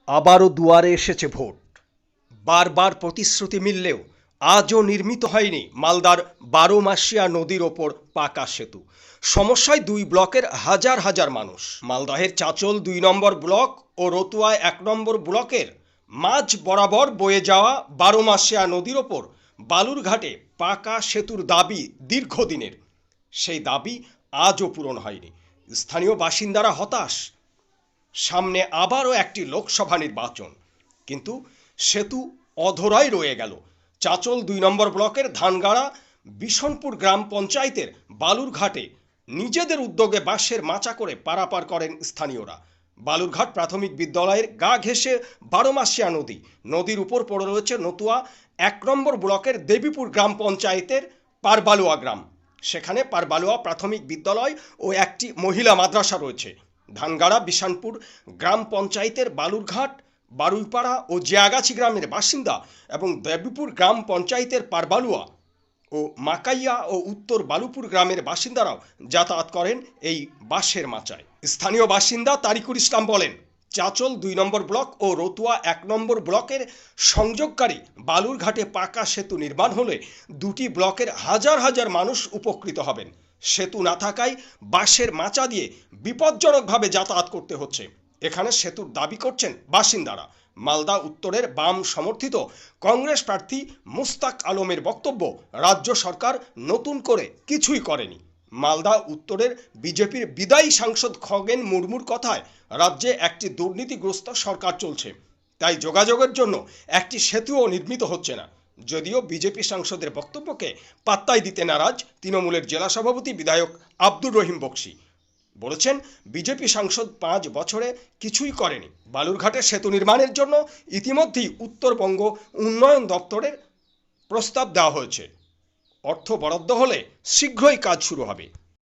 আবারও দুয়ারে এসেছে ভোট। বারবার প্রতিশ্রুতি মিললেও আজও নির্মিত হয়নি মালদার ১২ মাসিয়া নদীর ওপর পাকা সেতু। সমস্যায় দুই ব্লকের হাজার হাজার মানুষ। মালদহের চাচল ২ নম্বর ব্লক ও রতুয়া ১ নম্বর ব্লকের মাঝ বরাবর বয়ে যাওয়া ১২ মাসিয়া নদীর ওপর বালুরঘাটে পাকা সেতুর দাবি দীর্ঘদিনের। সেই দাবি আজও পূরণ হয়নি। স্থানীয় বাসিন্দারা হতাশ। সামনে আবারও একটি লোকসভা নির্বাচন, কিন্তু সেতু অধরাই রয়ে গেল। চাচল ২ নম্বর ব্লকের ধানগাড়া বিশনপুর গ্রাম পঞ্চায়েতের বালুরঘাটে নিজেদের উদ্যোগে বাঁশের মাচা করে পারাপার করেন স্থানীয়রা। বালুরঘাট প্রাথমিক বিদ্যালয়ের গা ঘেঁষে ১২ মাসিয়া নদী। নদীর উপর পড়ে রয়েছে নতুয়া ১ নম্বর ব্লকের দেবীপুর গ্রাম পঞ্চায়েতের পারবালুয়া গ্রাম। সেখানে পারবালুয়া প্রাথমিক বিদ্যালয় ও একটি মহিলা মাদ্রাসা রয়েছে। ধানগাড়া বিশানপুর গ্রাম পঞ্চায়েতের বালুরঘাট, বারুইপাড়া ও জিয়াগাছি গ্রামের বাসিন্দা এবং দেবীপুর গ্রাম পঞ্চায়েতের পারবালুয়া ও মাকাইয়া ও উত্তর বালুপুর গ্রামের বাসিন্দারাও যাতায়াত করেন এই বাঁশের মাচায়। স্থানীয় বাসিন্দা তারিকুল ইসলাম বলেন, চাচল ২ নম্বর ব্লক ও রতুয়া ১ নম্বর ব্লকের সংযোগকারী বালুরঘাটে পাকা সেতু নির্মাণ হলে দুটি ব্লকের হাজার হাজার মানুষ উপকৃত হবেন। সেতু না থাকায় বাঁশের মাচা দিয়ে বিপজ্জনকভাবে যাতায়াত করতে হচ্ছে। এখানে সেতুর দাবি করছেন বাসিন্দারা। মালদা উত্তরের বাম সমর্থিত কংগ্রেস প্রার্থী মুস্তাক আলমের বক্তব্য, রাজ্য সরকার নতুন করে কিছুই করেনি। মালদা উত্তরের বিজেপির বিদায়ী সাংসদ খগেন মুর্মুর কথায়, রাজ্যে একটি দুর্নীতিগ্রস্ত সরকার চলছে, তাই যোগাযোগের জন্য একটি সেতুও নির্মিত হচ্ছে না। যদিও বিজেপি সাংসদের বক্তব্যকে পাত্তাই দিতে নারাজ তৃণমূলের জেলা সভাপতি বিধায়ক আব্দুর রহিম বক্সি। বলেছেন, বিজেপি সাংসদ ৫ বছরে কিছুই করেনি। বালুরঘাটে সেতু নির্মাণের জন্য ইতিমধ্যেই উত্তরবঙ্গ উন্নয়ন দপ্তরের প্রস্তাব দেওয়া হয়েছে। অর্থ বরাদ্দ হলে শীঘ্রই কাজ শুরু হবে।